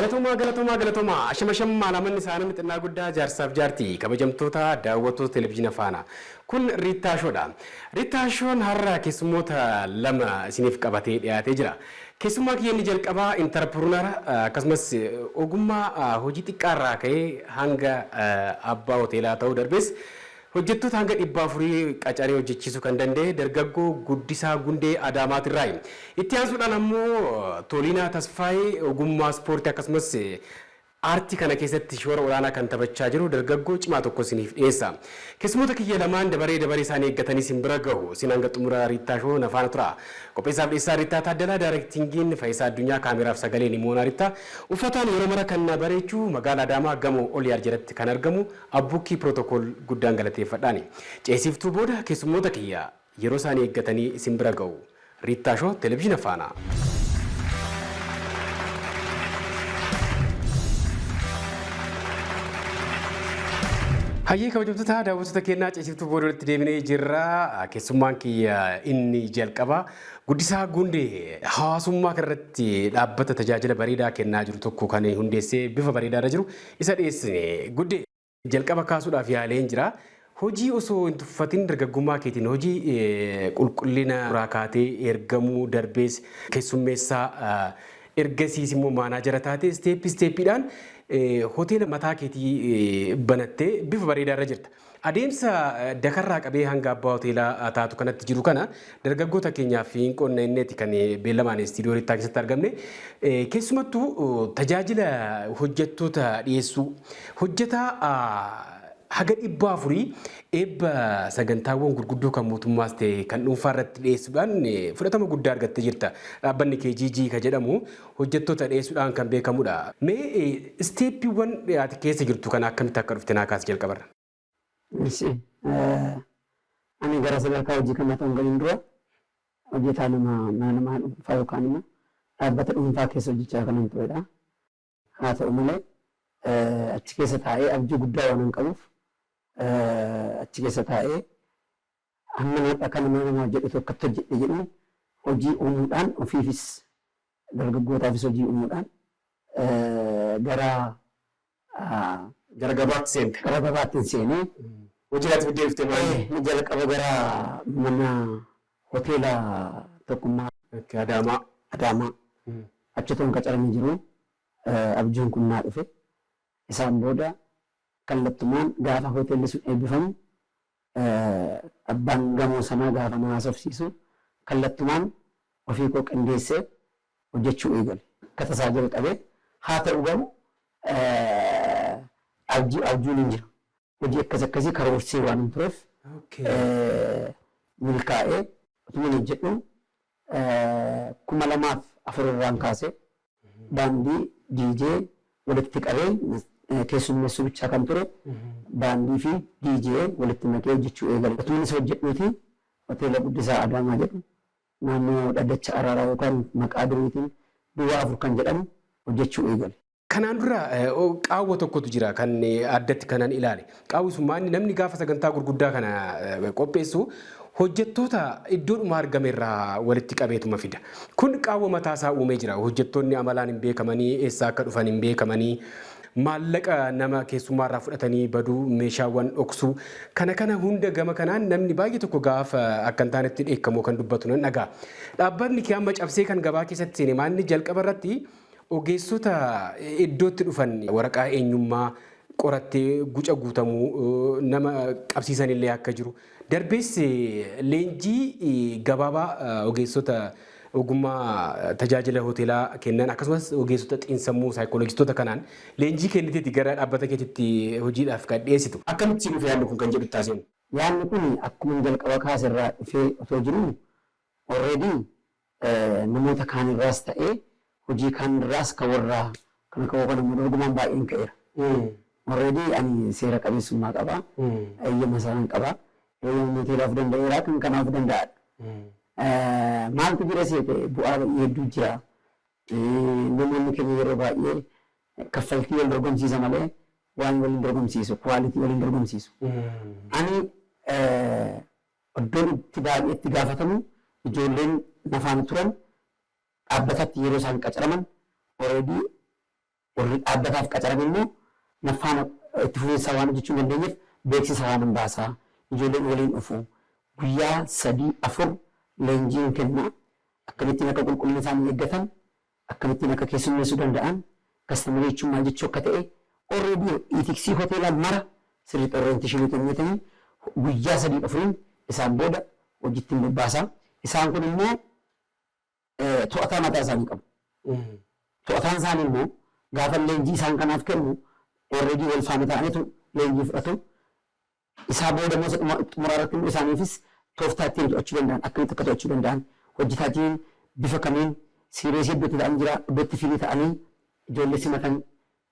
Galatoomaa ashama namoonni isaanii mixannaa guddaa jaarsaaf jaartii kabajamtoota daawwattoota televezyiina faana kun Riitaa Shoodha. Riitaa Shoon har'a keessummoota lama isiniif qabatee dhiyaatee jira. Keessummaa kiyya inni jalqabaa intarpruunara akkasumas ogummaa hojii xiqqaarraa ka'ee hanga abbaa hoteelaa ta'uu darbees hojjettoota hanga 400 qacaree hojjechiisuu kan danda'e dargaggoo Guddisaa Gundee Adaamaatirraa. Itti aansuudhaan ammoo Toliinaa Tasfaayee ogummaa ispoortii akkasumas aartii kana keessatti shoora olaanaa kan taphachaa jiru dargaggoo cimaa tokko isiniif dhiyeessa. Keessummoota kiyya lamaan dabaree isaanii eeggatanii isin bira gahu. Isin hanga xumura Riitaa Shoo nafaana tura. Qopheessaaf dhiyeessaa Riitaa Taaddalaa Daayirektingiin Faayisaa Addunyaa kaameraaf sagaleen Imoonaa Riitaa. Uffataan yeroo mara kan bareechuu magaalaa Adaamaa gamoo Oliyaar jedhatti kan argamu abbukkii pirootokool guddaan galateeffadhaani. Ceesiftuu booda keessummoota kiyya yeroo isaanii eeggatanii isin bira gahu. Riitaa Shoo televezyiina faana. Hayyee kabajamtoota daawwattoota keenyaa ceesiftuu booda walitti deebinee jirra. Keessummaan kiyya inni jalqabaa Guddisaa Gundee hawaasummaa kanarratti dhaabbata tajaajila bareedaa kennaa jiru tokko kan hundeessee bifa bareedaadha jiru isa dhiyeessine. Guddee jalqaba kaasuudhaaf yaaleen jira. Hojii osoo hin tuffatin dargaggummaa keetiin hojii qulqullina irraa kaatee ergamuu darbees keessummeessaa ergasiis immoo maanaajara taatee isteeppiidhaan hoteela mataa keetii banattee bifa bareedaarra jirta. Adeemsa dakarraa qabee hanga abbaa hoteelaa taatu kanatti jiru kana dargaggoota keenyaaf hin qonna inneeti kan beellamaan istiidiyoo Riitaa keessatti argamne. Keessumattuu tajaajila hojjettoota dhiyeessuu hojjetaa haga 400 eebba sagantaawwan gurguddoo kan mootummaas ta'e kan dhuunfaa irratti dhiyeessuudhaan fudhatama guddaa argattee jirta. Dhaabbanni KGG kan jedhamu hojjettoota dhiyeessuudhaan kan beekamudha. Mee isteeppiiwwan dhiyaate keessa jirtu kana akkamitti akka dhufte naa kaas jalqabarra. Ani gara sadarkaa hojii kanaa ta'uun galiin dura hojjetaa nama dhuunfaa yookaan immoo dhaabbata dhuunfaa keessa hojjechaa kan turedha. Haa ta'u malee achi keessa taa'ee abjuu guddaa waan hin qabuuf achi keessa taa'ee hamma naadha kan nama jedhu tokkotti hojjedhe jedhu hojii uumuudhaan ofiifis dargaggootaafis hojii uumuudhaan gara gabaatti seente. Gara gabaatti seenee hojii laatti fiddee dhuftee maali? Ni jalqaba gara mana hoteela tokkummaa Adaamaa achi toon qacaramee jiru abjuun kun naa dhufe. Isaan booda kallattumaan gaafa hoteelli sun eebbifamu abbaan gamoo sanaa gaafa na haasofsiisu kallattumaan ofii koo qindeessee hojjechuu eegale. Akka tasaa jalqabee haa ta'u garuu abjuun hin jiru. Hojii akkasii karoorsee waan hin tureef milkaa'ee utuma hojjedhu 2004 irraan kaasee daandii DJ walitti qabee keessummeessuu bichaa kan ture daandii fi DJ walitti makee hojjechuu eegale. Utuma isa hojjedhuuti hoteela Guddisaa Adaamaa jedhu naannoo dhaddacha araaraa yookaan maqaa duriitiin duwwaa 4 kan jedhamu hojjechuu eegale. Kanaan dura qaawwa tokkotu jira kan addatti kanan ilaale. Qaawwi sun maanni namni gaafa sagantaa gurguddaa kana qopheessu hojjettoota iddoodhuma argame irraa walitti qabeetuma fida. Kun qaawwa mataasaa uumee jira. Hojjettoonni amalaan hin beekamanii eessaa akka dhufan hin beekamanii maallaqa nama keessummaarraa fudhatanii baduu meeshaawwan dhoksuu kana hunda gama kanaan namni baay'ee tokko gaafa akka hin taanetti dheekkamoo kan dubbatu nan dhagaa. Dhaabbanni kee amma cabsee kan gabaa keessatti seene maanni jalqaba irratti ogeessota iddootti dhufan waraqaa eenyummaa qorattee guca guutamuu nama qabsiisan illee akka jiru. Darbees leenjii gabaabaa ogeessota ogummaa tajaajila hoteelaa kennan akkasumas ogeessota xiinsammuu saayikooloojistoota kanaan leenjii kenniteeti gara dhaabbata keetitti hojiidhaaf kan dhiyeessitu. Akkamitti dhufe yaadni kun kan jedhu taasisu? Yaadni kun akkuma jalqaba kaasirraa dhufee otoo jiru already namoota kaanirraas ta'ee hojii kaanirraas kan warraa kan immoo dorgomaan baay'een ka'eera. Already ani seera qabeessummaa qabaa, eeyyama isaan qabaa, eeyyama hoteelaaf danda'eeraa kan kanaaf danda'adha. Maaltu jira seete bu'aa hedduu jira. Namoonni keenya yeroo baay'ee kaffaltii wal dorgomsiisa malee waan waliin dorgomsiisu, kwaalitii waliin dorgomsiisu. Ani iddoon itti baay'eetti gaafatamu ijoolleen nafaan turan dhaabbatatti yeroo isaan qacaraman already warri dhaabbataaf qacaran immoo naffaan itti fufiinsa waan hojjechuu dandeenyeef beeksisa waan baasaa ijoolleen waliin dhufu guyyaa 3-4 leenjiin kenna akkamittiin akka qulqullina isaanii eeggatan akkamittiin akka keessummeessuu danda'an kastamaree jechuun maal jechuu akka ta'e already itiksii hoteelaa mara sirriitti orienteeshinii kennitanii guyyaa 3-4 isaan booda hojiitti bobbaasaa isaan kun immoo to'ataa mataa isaanii qabu. To'ataan isaanii immoo gaafa leenjii isaan kanaaf kennu already wal faana ta'anitu leenjii fudhatu. Isaa booda immoo xumuraa irratti immoo isaaniifis tooftaa ittiin to'achuu danda'an akkamitti akka to'achuu danda'an hojjetaatiin bifa kamiin siireesii iddootti ta'an jira iddootti firii ta'anii ijoollee simatan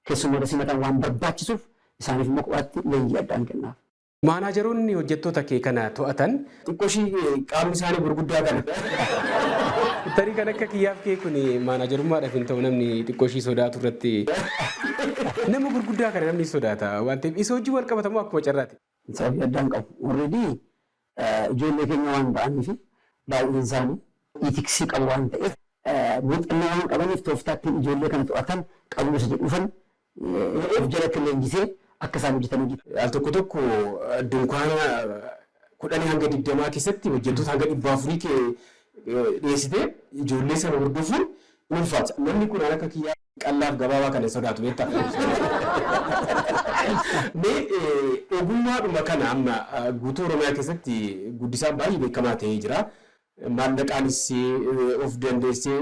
keessummoota simatan waan barbaachisuuf isaaniif immoo kophaatti leenjii addaan kennaaf. Maanaajeroonni hojjettoota kee kana to'atan xiqqooshii qaamni isaanii gurguddaa kana. Tarii kan akka kiyyaaf kee kun maanaajerummaadhaaf hin ta'u namni xiqqooshii sodaatu irratti nama gurguddaa kana namni sodaata waan ta'eef isa hojii wal qabatamu akkuma carraati. Sababii addaan qabu. Already ijoollee keenya waan ba'anii fi baay'een isaanii itiksii qabu waan ta'eef muuxannoo waan qabaniif tooftaatti ijoollee kana to'atan qabu isa dhufan of jalatti leenjisee akka isaan hojjetan hojjetu. Al tokko dunkaana 10 hanga 20 keessatti hojjettoota hanga 400 dhiyeessitee ijoollee sana hordofuun ulfaata. Namni kun akka kiyyaa qallaaf gabaabaa kana sodaatu beektaa. Ogummaadhuma kana amma guutuu Oromiyaa keessatti guddisaan baay'ee beekamaa ta'ee jira. Maallaqaanis of dandeessee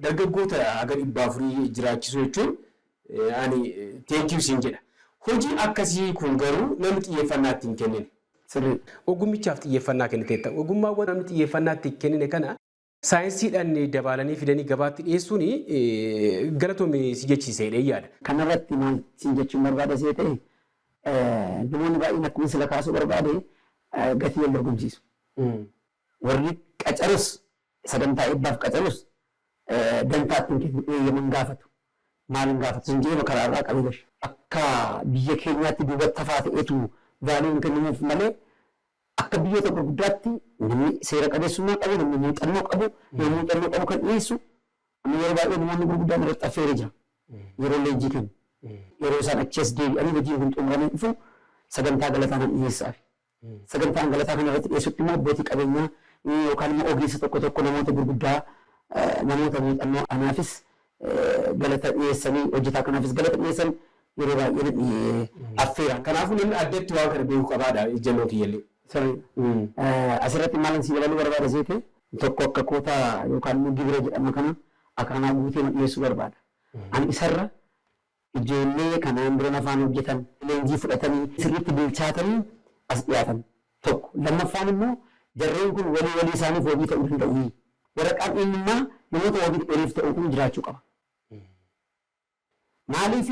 dargaggoota haga 400 jiraachisuu jechuun ani teenkiyuu siin jedha. Hojii akkasii kun garuu namni xiyyeeffannaa ittiin kennine. Ogummichaaf xiyyeeffannaa kenniteetta. Ogummaawwan namni xiyyeeffannaa ittiin kennine kana saayinsiidhaan dabalanii fidanii gabaatti dhiyeessuun galatoomii si jechiisedha yaada. Kanarratti maal siin jechuun barbaada see ta'e namoonni baay'een akkuma sila kaasuu barbaade gatii wal dorgomsiisu. Warri qacarus sagantaa eebbaaf qacarus dantaa ittiin kennu eeyyaman gaafatu. Maalin gaafatu sun jedhama karaarraa qabeegash. Akka biyya keenyaatti duubatti hafaa ta'eetu vaaliin kennamuuf malee akka biyyoota gurguddaatti namni seera qabeessummaa qabu, namni muuxannoo qabu, namni muuxannoo qabu kan dhiyeessu amma yeroo baay'ee namoonni gurguddaan irratti affeeree jira. Yeroo leenjii kennu. Yeroo isaan achiis deebi'anii hojiin kun xumuramee dhufu sagantaa galataa kan dhiyeessaaf. Sagantaan galataa kana irratti dhiyeessutti immoo abbootii qabeenyaa yookaan immoo ogeessa tokko namoota gurguddaa namoota muuxannoo anaafis galata dhiyeessanii hojjetaa kanaafis galata dhiyeessan yeroo baay'ee affeeran. Kanaafuu namni addatti waan kana beekuu qabaadha ejjennoo kiyyallee. Asirratti maalan si dabaluu barbaada seete tokko akka kootaa yookaan immoo gibira jedhama kana akaanaa guutee dhiyeessuu barbaada. Ani isarra ijoollee kanaan dura afaan hojjetan leenjii fudhatanii sirriitti bilchaatanii as dhiyaatan tokko. Lammaffaan immoo jarreen kun walii isaaniif wabii ta'uu danda'u. Waraqaan eenyummaa namoota waliif ta'uu kun jiraachuu qaba. Maaliif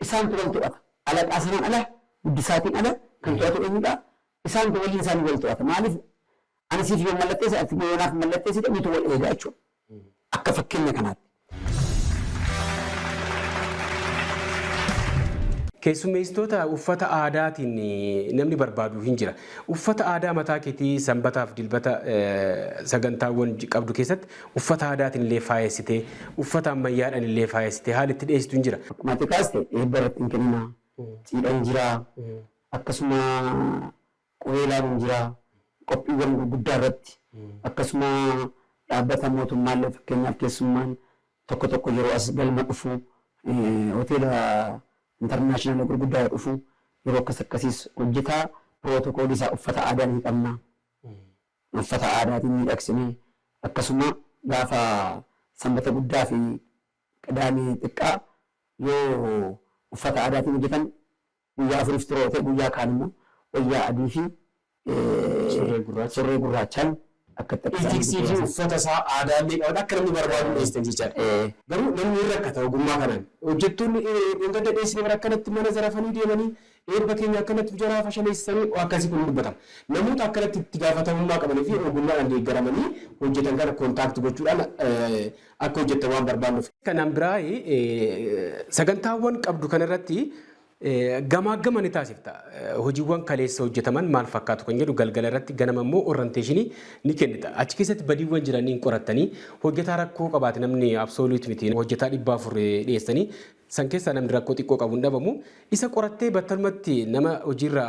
isaan wal to'ata? Alaqaa sanaan ala, guddisaatiin ala kan to'atu eenyudha? Isaan waliin isaanii wal to'ata. Maaliif ani siif yoo mallatteesse ati yoonaaf mallatteessite nuti wal eegaa jechuudha. Akka fakkeenya kanaatti. Keessummeessitoota uffata aadaatiin namni barbaadu hin jira. Uffata aadaa mataa keetii sanbataaf dilbata sagantaawwan qabdu keessatti uffata aadaatiin illee faayessitee uffata ammayyaadhaan illee faayessitee haala itti dhiyeessitu hin jira. Akkuma xiqqaas ta'e eebba irratti hin kennina. Cidhaan jira. Akkasuma qubeelaan hin jira. Qophiiwwan gurguddaa irratti akkasuma dhaabbata mootummaa illee fakkeenyaaf keessummaan tokko yeroo as galma dhufu hoteela internaashinaal gurguddaa dhufu yeroo akkasiis hojjetaa pirootokoolii isaa uffata aadaa ni qabna. Uffata aadaatiin miidhagsinee akkasuma gaafa sanbata guddaa fi qadaamii xiqqaa yoo uffata aadaatiin hojjetan guyyaa afuriif turoo ta'e guyyaa kaan immoo wayyaa adii fi surree gurraachaan akka Itiksii fi uffata isaa aadaallee qaban akka namni barbaadu dhiyeessan jechaadha. Garuu namni irra akka ta'u ogummaa kanaan hojjettoonni dhungada dhiyeessanii bara akkanatti mana zarafanii deemanii eebba keenya akkanatti jaraa fashaleessanii akkasii kun dubbatama. Namoota akkanatti itti gaafatamummaa qabanii fi ogummaadhaan deeggaramanii hojjetan kana kontaakti gochuudhaan akka hojjettan waan barbaannuuf. Kanaan biraa sagantaawwan qabdu kanarratti Gamaa gama ni taasifta. Hojiiwwan kaleessa hojjetaman maal fakkaatu kan jedhu galgala irratti ganama immoo orienteeshinii ni kennita. Achi keessatti badiiwwan jiranii qorattanii hojjetaa rakkoo qabaate namni absoluut miti hojjetaa 400 dhiyeessanii san keessaa namni rakkoo xiqqoo qabu hin dhabamu. Isa qorattee battalumatti nama hojiirra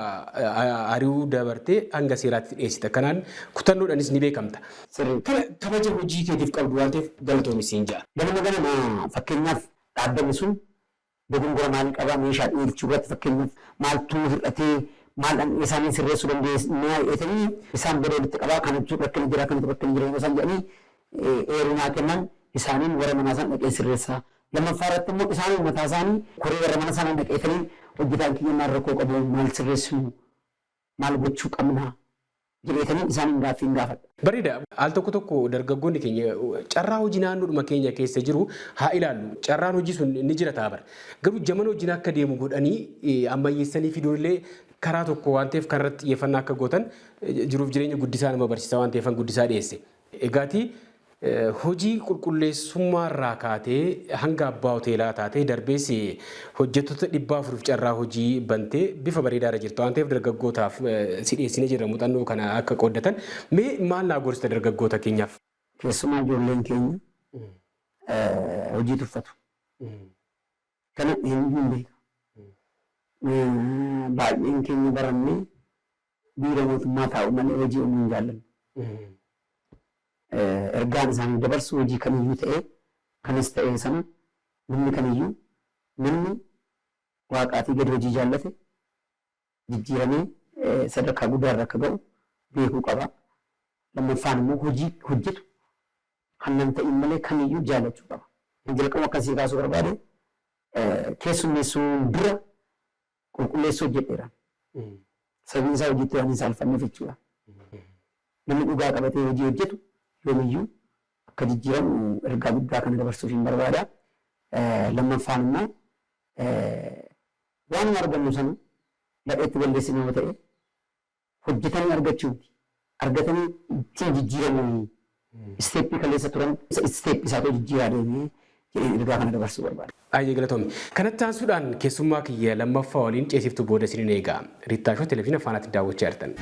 ari'uu dabartee hanga seeraatti dhiyeessita. Kanaan kutannoodhaanis ni beekamta. Kabaja hojii keetiif qabdu waan ta'eef galatoomi siin jedha. Ganama fakkeenyaaf dhaabbanni sun dogongora maal qaba meeshaa dhiyeechuu irratti fakkeenyaaf maaltu hir'atee maal isaanii sirreessuu dandeenya jedhanii isaan bira walitti qabaa kanatu rakkina jira kanatu rakkina jira yoo isaan jedhanii eerinaa kennan isaaniin warra manaa isaan dhaqee sirreessaa. Lammaffaa irratti immoo isaanii mataa isaanii koree warra mana isaanii dhaqeetanii hojjetaan kiyya maal rakkoo qabu maal sirreessuu maal gochuu qabna jedheetanii isaaniin gaaffii gaafadha. Bareeda. Al tokko dargaggoonni keenya carraa hojii naannoodhuma keenya keessa jiru haa ilaallu. Carraan hojii sun ni jira ta'a. Garuu jamana hojiin akka deemu godhanii ammayyeessanii fiduunillee karaa tokko waan ta'eef kanarratti xiyyeeffannaa akka gootan jiruuf jireenya guddisaa nama barsiisa waan ta'eef guddisaa dhiyeesse. Egaati hojii qulqulleessummaa irraa kaatee hanga abbaa hoteelaa taatee darbees hojjettoota 400 carraa hojii bantee bifa bareedaa irra jirtu waan ta'eef dargaggootaaf si dhiyeessinee jirra muuxannoo kana akka qooddatan. Mee maal naa gorsita dargaggoota keenyaaf? Keessumaa ijoolleen keenya hojii tuffatu. Kana eenyuun beeka? Baay'een keenya barannee biiroo mootummaa taa'u malee hojii uumuu hin jaallanne. Ergaan isaanii dabarsu hojii kamiyyuu ta'ee kanis ta'ee sana namni kamiyyuu namni waaqaatii gadi hojii jaallate jijjiiramee sadarkaa guddaarra akka ga'u beekuu qaba. Lammaffaan immoo hojii hojjetu kan nam ta'in malee kamiyyuu jaallachuu qaba. Jalqaba akkasii kaasuu barbaade keessummeessuun dura qulqulleessuu hojjedheera. Sababiin isaa hojiitti waan hin saalfanneef jechuudha. Namni dhugaa qabatee hojii hojjetu yoomiyyuu akka jijjiiramu ergaa guddaa kana dabarsuuf hin barbaada. Lammaffaan immoo waan argannu sana badheetti balleessinu yoo ta'e hojjetanii argachuuti. Argatanii ittiin jijjiiramu isteeppii kaleessa turan isteeppii isaatoo jijjiiraa deemee jedhee ergaa kana dabarsuu barbaada. Ayyee galatoomi. Kanatti aansuudhaan keessummaa kiyya lammaffaa waliin ceesiftuu booda isiniin eegaa. Riittaashoo televezyiina afaanaatti daawwachaa jirtan.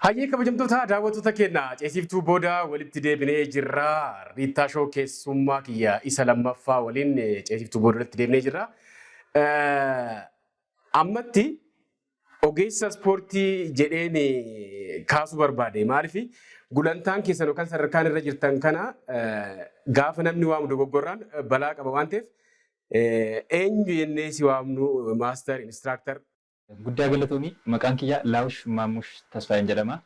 Hayyee kabajamtoota daawwattoota keenya ceesiftuu booda walitti deebinee jirra. Riittaashoo keessummaa kiyya isa lammaffaa waliin ceesiftuu booda walitti deebinee jirra. Ammatti ogeessa ispoortii jedheen kaasuu barbaade. Maaliif gulantaan keessan yookaan sadarkaan irra jirtan kana gaafa namni waamu dogoggorraan balaa qaba waan ta'eef eenyu jennee si waamnu maaster instructor. Guddaa galatoomi maqaan kiyya Laawush Maamush Tasfaayeen jedhama.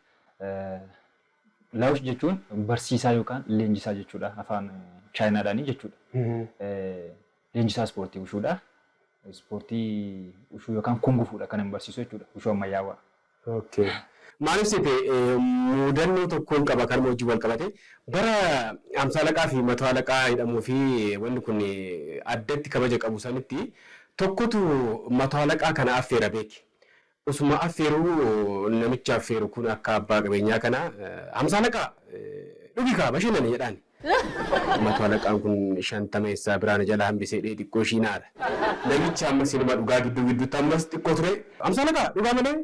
Laawush jechuun barsiisaa yookaan leenjisaa jechuudha afaan chaayinaadhaanii jechuudha. Leenjisaa ispoortii ushuudha. Ispoortii ushuu yookaan kungufuudha kan barsiisu jechuudha. Ushuu ammayyaawaa. Okay. Maaliif seete mudannoo tokkoon qaba kan hojii wal qabate bara amsaalaqaa fi mataalaqaa jedhamuu fi wanni kun addatti kabaja qabu sanitti tokkotu mataalaqaa kana affeera beeki. Osuma affeeruu namicha affeeru kun akka abbaa qabeenyaa kana amsaalaqaa dhugi kaa bashannani jedhaan. Mataalaqaan kun 50 eessaa biraan jala hambisee xiqqoo shiinaadha. Namicha amma sinima dhugaa gidduutti ammas xiqqoo ture. Amsaalaqaa dhugaa malee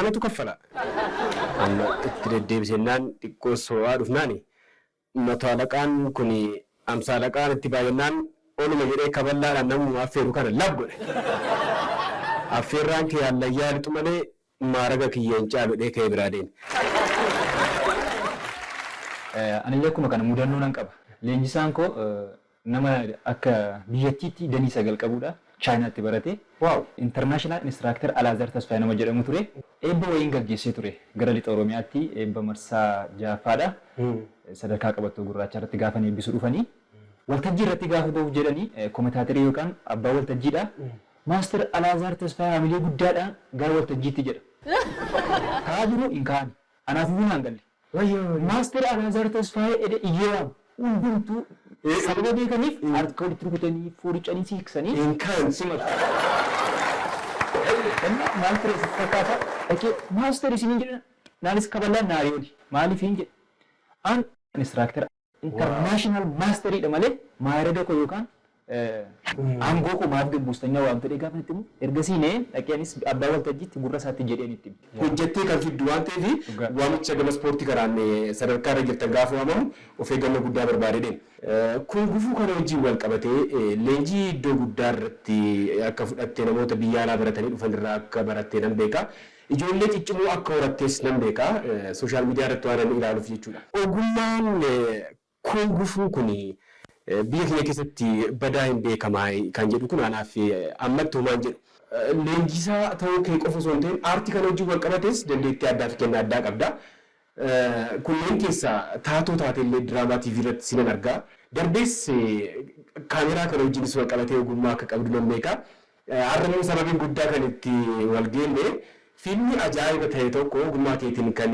anatu kaffala. Amma itti deddeebisennaan xiqqoo so'aa dhufnaani. Mataalaqaan kun amsaalaqaan itti baay'annaan oluma jedhee kaballaadhaan namuma affeeru kana labgodhe. Affeerraan kee hallayyaa lixu malee maaraga kiyyeen caalu dhee kee biraa deeme. Ani akkuma kana mudannoo nan qaba. Leenjisaan koo nama akka biyyattiitti danii 9 qabudha. Chaayinaatti barate. Waaw! International Instructor Alaazar Tasfaayee nama jedhamu ture. Eebba wayiin gaggeessee ture. Gara lixa Oromiyaatti eebba marsaa ja'affaadha. Sadarkaa qabattoo gurraacha irratti gaafan eebbisuu dhufanii. Waltajjii irratti gaafa ba'uuf jedhanii koomentaatarii yookaan abbaa waltajjiidha. Maaster Alaazar Tasfaayee hamilee guddaadhaan gara waltajjiitti jedha. Kaa jiru hin kaa'ani. Anaaf iyyuu naan galle. Maaster Alaazar Tasfaayee edee iyyeeraam hundumtuu sababa beekaniif harka walitti rukutanii fooricanii siiksanii hin kaan simatu. Maal ture fakkaata dhaqee maaster isiniin jedhan naanis kaballaan naarii oli maaliif hin jedhe An instructor international mastery dha malee maayirada ko yookaan aangoo ko maaf gabbuustanya waan ta'e gaafa itti ergasii nee dhaqeenis abbaa waltajjiitti gurra isaatti jedheen itti. Hojjettee kan fiddu waan ta'eef waamicha gama ispoortii karaan sadarkaa irra jirtan gaafa waamamu of eeggannoo guddaa barbaadedheen. Kun gufuu kana wajjin wal qabatee leenjii iddoo guddaa irratti akka fudhattee namoota biyya alaa baratanii dhufan irraa akka barattee nan beeka. Ijoollee ciccimoo akka horattees nan beeka. Sooshaal miidiyaa irratti waan ilaaluuf jechuudha. Ogummaan kun gufuu kuni biyya keenya keessatti badaa hin beekamaa kan jedhu kun anaaf ammatti homaan jedhu. Leenjisaa ta'uu kee qofa osoo hin ta'in aartii kana wajjin wal qabates dandeettii addaa fi kennaa addaa qabda. Kunneen keessaa taatoo taatellee diraamaa TV irratti sinan argaa. Darbees kaameraa kana wajjinis wal qabatee ogummaa akka qabdu nan beeka. Har'ammoo sababiin guddaa kan itti wal geenne fiilmii ajaa'iba ta'e tokko ogummaa keetiin kan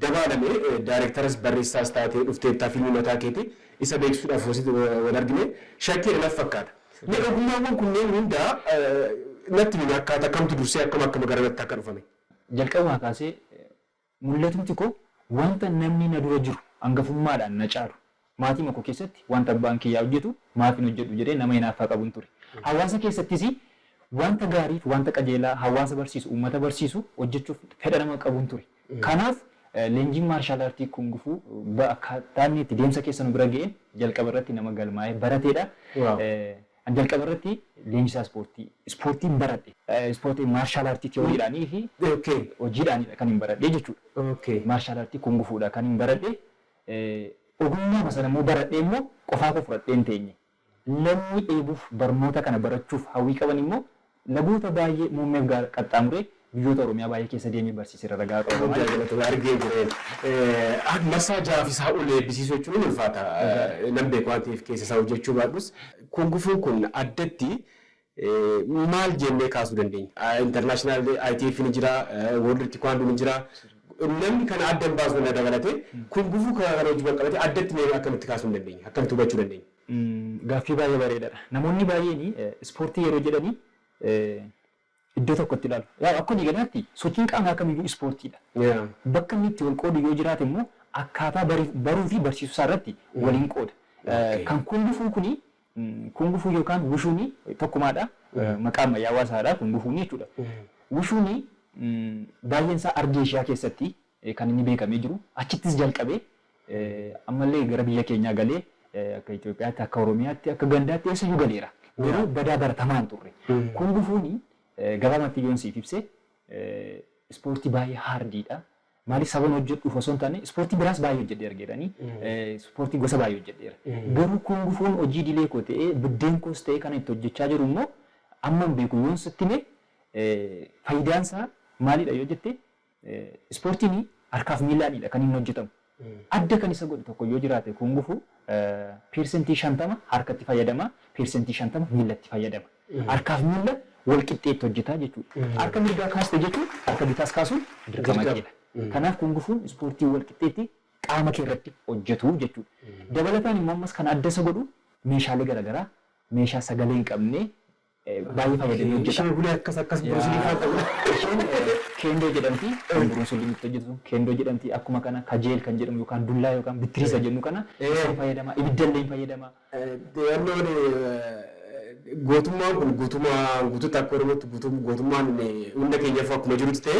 dabalame daayirektaras barreessaas taatee dhufteettaa fiilmii mataa keetii isa beeksisuudhaaf wasitti wal argine shakkii naf fakkaata. Mee ogummaawwan kunneen hundaa natti himi akkaataa kamtu dursee akkam gara natti akka dhufame. Jalqabumaa kaasee mul'atumti koo wanta namni na dura jiru hangafummaadhaan na caalu maatii makoo keessatti wanta abbaan kiyyaa hojjetu maafin hojjedhu jedhee nama hinaaffaa qabuun ture. Hawaasa keessattis wanta gaarii fi wanta qajeelaa hawaasa barsiisu uummata barsiisu hojjechuuf fedha nama qabuun ture. Kanaaf leenjiin maarshaal aartii kun gufuu akkaataa inni itti deemsa keessa nu bira ga'een jalqaba irratti nama galmaa'ee barateedha. Jalqaba irratti leenjisaa ispoortiin baradhe. Ispoortii maarshaal aartii teooriidhaanii fi hojiidhaanidha kan hin baradhe jechuudha. Maarshaal aartii kun gufuudha kan hin baradhe. Ogummaa masana immoo baradhe immoo qofaa koo fudhadhee hin teenye. Lammii dheebuuf barnoota kana barachuuf hawwii qaban immoo lagoota baay'ee muummeef qaxxaamuree biyyoota Oromiyaa baay'ee keessa deemee barsiisee ragaa qabu. Argee jireen. Marsaa jaafisaa ol eebbisiisuu jechuun ulfaata. Nan beeku waan ta'eef keessa isaa hojjechuu baadhus. Kun gufuun kun addatti maal jennee kaasuu dandeenya? Internaashinaal ITF ni jira, World Taekwondo ni jira. Namni kana addan baasuu na dabalatee kun gufuu kana wajjin wal qabatee addatti mee akkamitti kaasuu dandeenya? Akkamitti hubachuu dandeenya? Gaaffii baay'ee bareedaadha. Namoonni baay'een ispoortii yeroo jedhanii iddoo tokkotti ilaalu. Akkuma gadaatti sochiin qaamaa kamiyyuu ispoortiidha. Bakka inni itti wal qoodu yoo jiraate immoo akkaataa baruu fi barsiisuu isaa irratti waliin qooda. Kan kun gufuu kuni kun gufuu yookaan wushuuni tokkumaadha. Maqaa ammayyaa hawaasaadha kun gufuuni jechuudha. Wushuuni baay'een isaa Argeeshiyaa keessatti kan inni beekamee jiru. Achittis jalqabee ammallee gara biyya keenyaa galee akka Itoophiyaatti akka Oromiyaatti akka gandaatti eessayyuu galeera. Garuu badaa baratamaan turre. Kun gufuuni gabaabatti yoon siif ibse ispoortii baay'ee haardiidha. Maaliif saban hojjedhuuf osoo hin taane ispoortii biraas baay'ee hojjedhee argeeranii ispoortii gosa baay'ee hojjedheera. Garuu kun gufuun hojii dilee koo ta'ee biddeen koos ta'ee kan itti hojjechaa jiru immoo amma beeku yoon sitti mee faayidaan isaa maalidha yoo jette ispoortiin harkaaf miilaanidha kan inni hojjetamu. Adda kan isa godhu tokko yoo jiraate kun gufuu persentii 50 harkatti fayyadama, persentii 50 miilatti fayyadama. Harkaaf miila wal qixxeetti hojjetaa jechuudha. Harka mirgaa kaaste jechuun harka bitaas kaasuun dirqama keedha. Kanaaf kun gufuun ispoortii wal qixxeetti qaama kee irratti hojjetu jechuudha. Dabalataan immoo ammas kan adda isa godhu meeshaalee garaagaraa meeshaa sagalee hin qabne baay'ee fayyadamee hojjeta. Isheen bulee akkas Bruusilii fa'aa ta'udha. Isheen keendoo jedhamti. Bruusilii itti hojjetu keendoo jedhamti. Akkuma kana kajeel kan jedhamu yookaan dullaa yookaan bittiriisa jennu kana fayyadama. Ibiddallee fayyadama. Gootummaan kun guutuutti akka Oromootti gootummaan hunda keenyaaf akkuma jirutti ta'e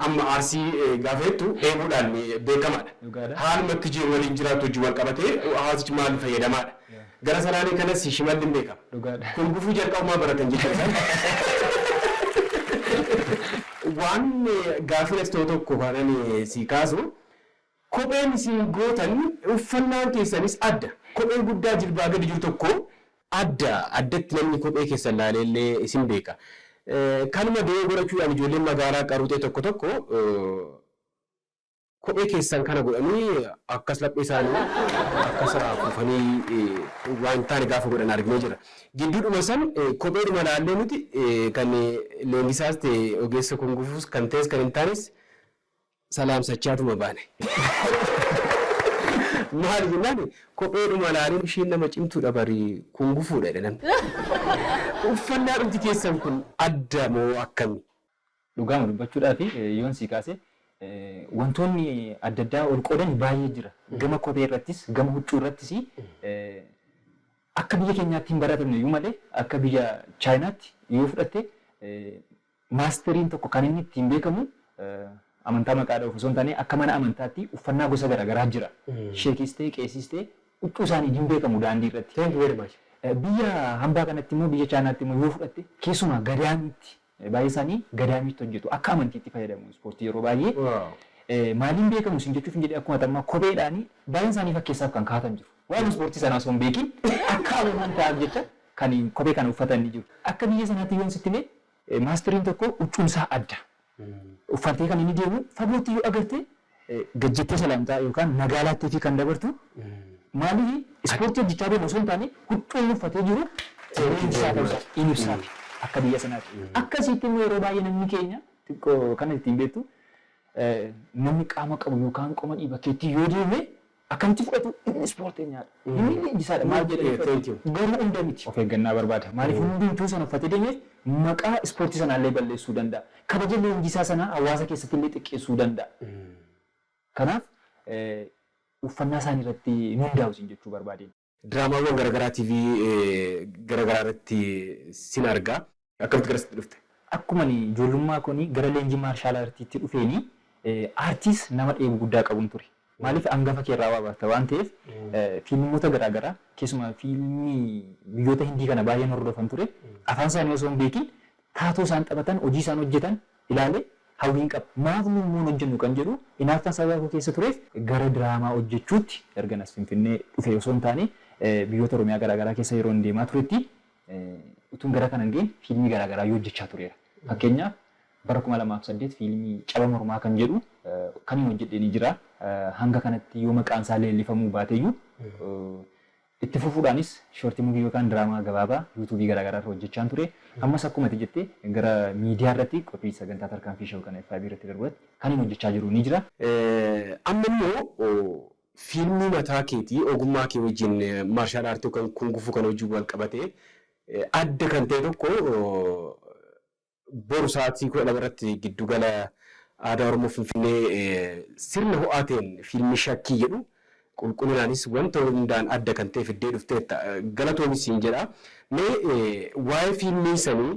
amma Arsii gaafa jettu dheebuudhaan beekamaadha. Haaluma itti jiru waliin jiraatu wajjin wal qabatee hawaasichi maal fayyadamaadha. Gara sanaanii kanas shimalli hin beekama. Kun gufuu jalqabumaa baratan jechuudha. Waan gaaffiin ta'u tokko kanan si kaasu kopheen isin gootan uffannaan keessanis adda. Kopheen guddaa jilbaa gadi jiru tokko addatti namni kophee keessan laaleellee isin beeka. Kanuma deemee godhachuudhaan ijoolleen magaalaa qaruutee tokko kophee keessan kana godhanii akkas laphee isaanii akkas kufanii waan taane gaafa godhan arginee jira. Gidduudhuma san kopheedhuma laallee nuti kan leenjisaas ta'e ogeessa kun gufuus kan ta'es kan hin taanes salaamsachaatuma baane. Maal jennaan kopheedhuma laaleen isheen nama cimtuudha barii kun gufuudha jedhan. Uffannaa dhumti keessan kun adda moo akkami? Dhugaama dubbachuudhaaf yoon si kaase wantoonni adda addaa ol qoodan baay'ee jira. Gama kophee irrattis, gama huccuu irrattis akka biyya keenyaatti hin baratamne iyyuu malee akka biyya Chaayinaatti yoo fudhatte maastariin tokko kan inni ittiin beekamu amantaa maqaadha osoo hin taane akka mana amantaatti uffannaa gosa garaagaraa jira. Sheekis ta'e qeesis ta'e huccuu isaanii hin beekamu daandii irratti. Biyya hambaa kanatti immoo biyya Chaayinaatti immoo yoo fudhatte keessumaa gadaamiitti baay'ee isaanii gadaamiitti hojjetu akka amantiitti fayyadamu ispoortii yeroo baay'ee. Maaliin beekamu isin jechuuf hin jedhee akkuma tammaa kopheedhaanii baay'een isaanii fakkeessaaf kan kaa'atan jiru. Waan ispoortii sanaa osoo hin beekin akka amantaaf jecha kan kophee kana uffatan ni jiru. Akka biyya sanaatti yoo sitti mee maastariin tokko huccuun isaa adda. Uffatee kan inni deemu fagootti yoo agarte gajjettee salaamtaa yookaan magaalaatti fi kan dabartu maaliif ispoortii hojjechaa deemu osoo hin taane huccuun uffatee jiru inni ibsaa akka biyya sanaatti. Akkasitti immoo yeroo baay'ee namni keenya xiqqoo kan ittiin beektu namni qaama qabu yookaan qoma bakkeetti yoo deeme akkamitti fudhatu inni ispoorteenyaadha. Inni leenjisaadha maal jedhee garuu hunda miti. Of eeggannaa barbaada. Maaliif hundumtuu sana uffatee deemeef maqaa ispoortii sanaallee balleessuu danda'a. Kabaja leenjisaa sanaa hawaasa keessatti illee xiqqeessuu danda'a. Kanaaf uffannaa isaanii irratti nu hundaa'u jechuu barbaadeen. Diraamaawwan garaagaraa TV garaagaraa irratti sin argaa. Akkamitti garasitti dhufte? Akkuma ijoollummaa kuni gara leenjii maarshaal aartiitti dhufeeni aartiis nama dheebuu guddaa qabuun ture. Maaliif hangafa keerraa waa barta waan ta'eef fiilmoota garaagaraa keessumaa fiilmii biyyoota Hindii kana baay'een hordofan ture. Afaan isaanii osoo hin beekin taatoo isaan taphatan hojii isaan hojjetan ilaalee hawwiin qaba. Maaf nu immoo hojjennu kan jedhu inaaftaan sababa koo keessa tureef gara diraamaa hojjechuutti erganas Finfinnee dhufe osoo hin taane biyyoota Oromiyaa garaagaraa keessa yeroo hin deemaa turetti utuun gara kana hin geenye fiilmii garaagaraa yoo hojjechaa tureera. Fakkeenyaaf bara 2008 fiilmii Caba Mormaa kan jedhu kan hin hojjedhee ni jira. Hanga kanatti yoo maqaan isaa leellifamuu baateyyuu itti fufuudhaanis shoortii muuvii yookaan diraamaa gabaabaa yuutuubii garaagaraa irra hojjechaa ture. Ammas akkuma ati jettee gara miidiyaa irratti qophii sagantaa tarkaanfii shawuu kana FIB irratti darbuudhaatti kan hin hojjechaa jiru ni jira. Amma immoo fiilmii mataa keetii ogummaa kee wajjin maarshaal aartii yookaan kungufuu kan hojii wal qabatee adda kan ta'e tokko boru sa'aatii 12 irratti giddugala aadaa Oromoo Finfinnee sirna ho'aa ta'een fiilmii shakkii jedhu qulqullinaanis wanta hundaan adda kan ta'e fiddee dhufteetta galatoomis hin jedha. Mee waa'ee fiilmii sanii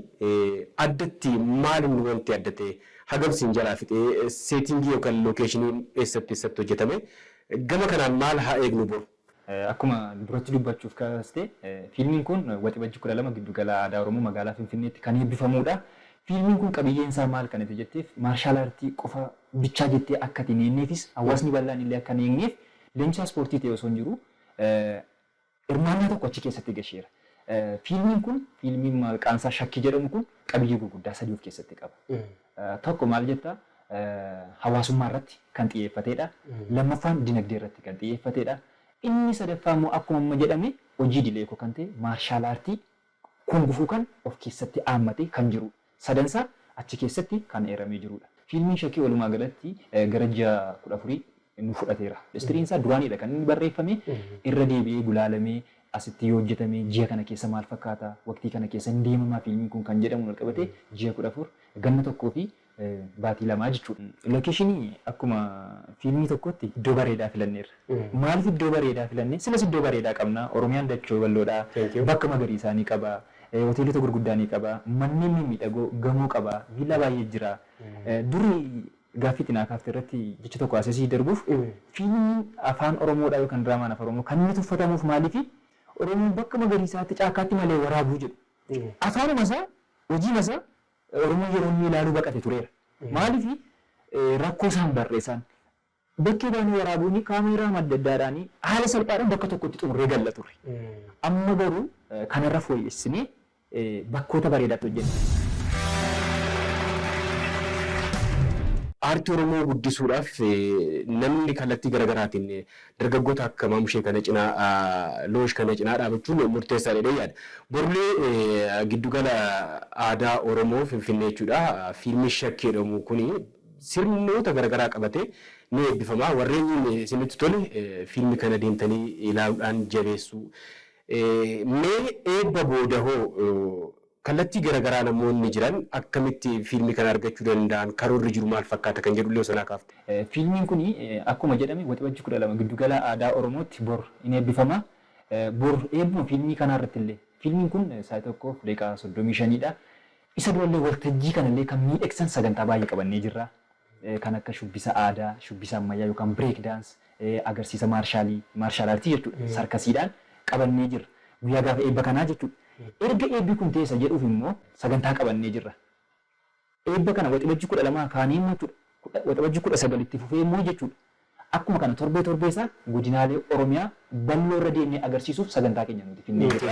addatti maaliin wanti adda ta'e hagamsiin jalaa fixee seetingii yookaan lookeeshiniin eessatti hojjetame gama kanaan maal haa eegnu boru? Akkuma duratti dubbachuuf kaastee fiilmiin kun waxibajji 12 giddugala aadaa Oromoo magaalaa Finfinneetti kan eebbifamuudha. Fiilmiin kun qabiyyeen isaa maal kan itti jetteef maarshaal aartii qofa bichaa jettee akka itti neenneefis hawaasni bal'aan illee akka neenneef leenjisaa ispoortii ta'e osoo hin jiru hirmaannaa tokko achi keessatti gasheera. Fiilmiin kun fiilmii maqaan isaa shakkii jedhamu kun qabiyyee gurguddaa sadii of keessatti qaba. Tokko maal jettaa hawaasummaa irratti kan xiyyeeffatedha. Lammaffaan dinagdee irratti kan xiyyeeffatedha. Inni sadaffaa immoo akkuma amma jedhame hojii dilee kan ta'e maarshaal aartii kungufuu kan of keessatti haammatee kan jirudha. Sadansaa achi keessatti kan eeramee jirudha. Fiilmiin shakkii walumaa galatti gara ji'a 14 nu fudhateera. Istiriin isaa duraanidha kan inni barreeffame irra deebi'ee gulaalamee asitti yoo hojjetame ji'a kana keessa maal fakkaata waqtii kana keessa hin deemamaa fiilmiin kun kan jedhamu wal qabate ji'a 14 ganna tokkoo fi baatii lamaa jechuudha. Lookeeshinii akkuma fiilmii tokkotti iddoo bareedaa filanneerra. Maaliif iddoo bareedaa filannee? Silas iddoo bareedaa qabna. Oromiyaan dachoo bal'oodha. Bakka magariisaa ni qaba. Hoteelota gurguddaa ni qaba. Manneen mimmiidhagoo gamoo qaba. Viillaa baay'ee jira. Durii gaaffii xinaa kaaftee irratti jecha tokko asii darbuuf fiilmiin afaan Oromoodhaa yookaan diraamaan afaan Oromoo kan inni tuffatamuuf maaliifi Oromoon bakka magariisaatti caakkaatti malee waraabuu jedhu. Afaanuma isaa hojii masaa Oromoo yeroo inni ilaaluu baqate tureera. Maaliifi rakkoo isaan barreessan bakkee baanii waraabuun kaameeraa adda addaadhaan haala salphaadhaan bakka tokkotti xumurree galla turre. Amma garuu kanarra fooyyessinee bakkoota bareedaatti hojjenna. Aartii Oromoo guddisuudhaaf namni kallattii garaagaraatiin dargaggoota akka Maamushee kana cinaa Loosh kana cinaa dhaabachuun murteessaadha jedhee yaada. Borlee giddugala aadaa Oromoo Finfinnee jechuudha. Fiilmii shakkii jedhamu kuni sirnoota garaagaraa qabatee ni eebbifama. Warreen isinitti tole fiilmii kana deemtanii ilaaluudhaan jabeessu. Mee eebba booda hoo kallattii garaagaraa namoonni jiran akkamitti fiilmii kana argachuu danda'an karoorri jiru maal fakkaata kan jedhu illee sanaa kaafte. Fiilmiin kun akkuma jedhame waxabajji 12 giddugala aadaa Oromootti bor in eebbifama. Bor eebbuma fiilmii kanaa irratti illee fiilmiin kun sa'aatii tokkoof daqiiqaa 35dha. Isa durallee waltajjii kanallee kan miidhagsan sagantaa baay'ee qabannee jirra. Kan akka shubbisa aadaa, shubbisa ammayyaa yookaan break dance, agarsiisa maarshaal aartii jechuudha. Sarkasiidhaan qabannee jirra. Guyyaa gaafa eebba kanaa jechuudha. Erga eebbi kun teessa jedhuuf immoo sagantaa qabannee jirra. Eebba kana waxabajji 12 kaanii jechuudha. Waxabajji 19 itti fufee immoo jechuudha. Akkuma kana torbeesaa godinaalee Oromiyaa bal'oo irra deemnee agarsiisuuf sagantaa keenya nuti finnee jirra.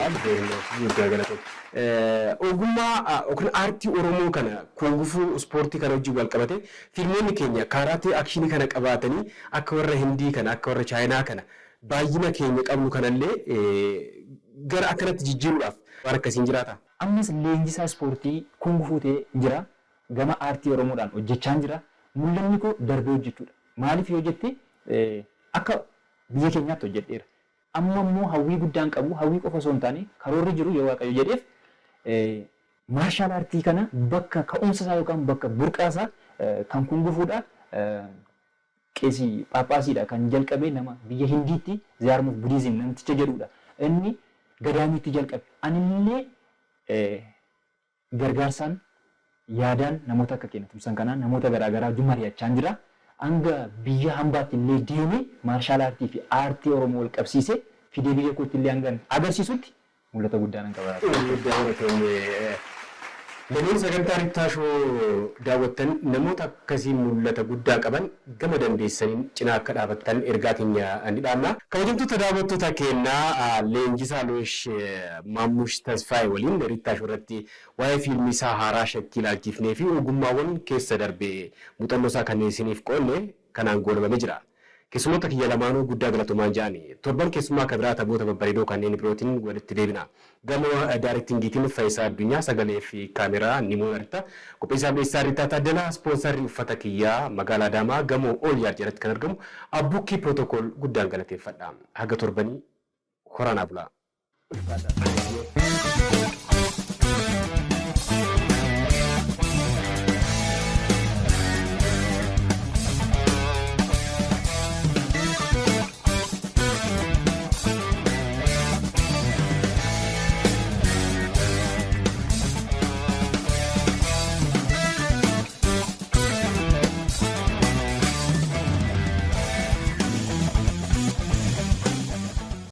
Ogummaa yookiin aartii Oromoo kana kungufuu ispoortii kana wajjin wal qabate fiilmoonni keenya kaaraatee akshinii kana qabaatanii akka warra Hindii kana akka warra Chaayinaa kana baay'ina keenya qabnu kanallee gara akkanatti jijjiiruudhaaf waan akkasiin jiraata. Ammas leenjisaa ispoortii kungufuu ta'ee jira. Gama aartii Oromoodhaan hojjechaa jira. Mul'anni koo darbee hojjechuudha. Maaliif yoo jette akka biyya keenyaatti hojjedheera. Amma immoo hawwii guddaan qabu hawwii qofa osoo hin taane karoorri jiru yoo waaqayyo jedheef maarshaal aartii kana bakka ka'umsa isaa yookaan bakka burqaa isaa kan kungufuudha. Qeesii Phaaphaasiidha kan jalqabee nama biyya Hindiitti Ziyaarmuuf Budiizim namticha jedhudha. Inni gadaamiitti jalqabe. Anillee gargaarsaan yaadaan namoota akka keenya tumsan kanaan namoota garaagaraa wajjin mari'achaa jira. Hanga biyya hambaatti illee deemee maarshaal aartii fi aartii Oromoo wal qabsiisee fidee biyya kootti illee hanga agarsiisutti mul'ata guddaa nan qaba. Namoonni sagantaa Rittaashoo daawwattan namoota akkasii mul'ata guddaa qaban gama dandeessaniin cinaa akka dhaabattan ergaa keenya ni dhaamna. Kabajamtoota daawwattoota keenyaa leenjisaa Loosh Maammush Tasfaayee waliin Rittaashoo irratti waa'ee fiilmii isaa haaraa shakkii ilaalchifnee fi ogummaawwan keessa darbee muuxannoo isaa kanneen isiniif qoonne kanaan goolabamee jira. Keessummoota kiyya lamaanuu guddaa galatomaan jedhani. Torban keessummaa kan biraa taphoota babbareedoo kanneen birootiin walitti deebina. Gama daarektingiitiin Faayisaa Addunyaa sagalee fi kaameraa ni mul'ata. Qopheessaa Beessaa Riitaa Taaddanaa ispoonsarrii uffata kiyyaa magaalaa Adaamaa gamoo Oolyaar jalatti kan argamu Abbukkii Pirootokool guddaan galateeffadha. Haga torbanii horaanaa bulaa.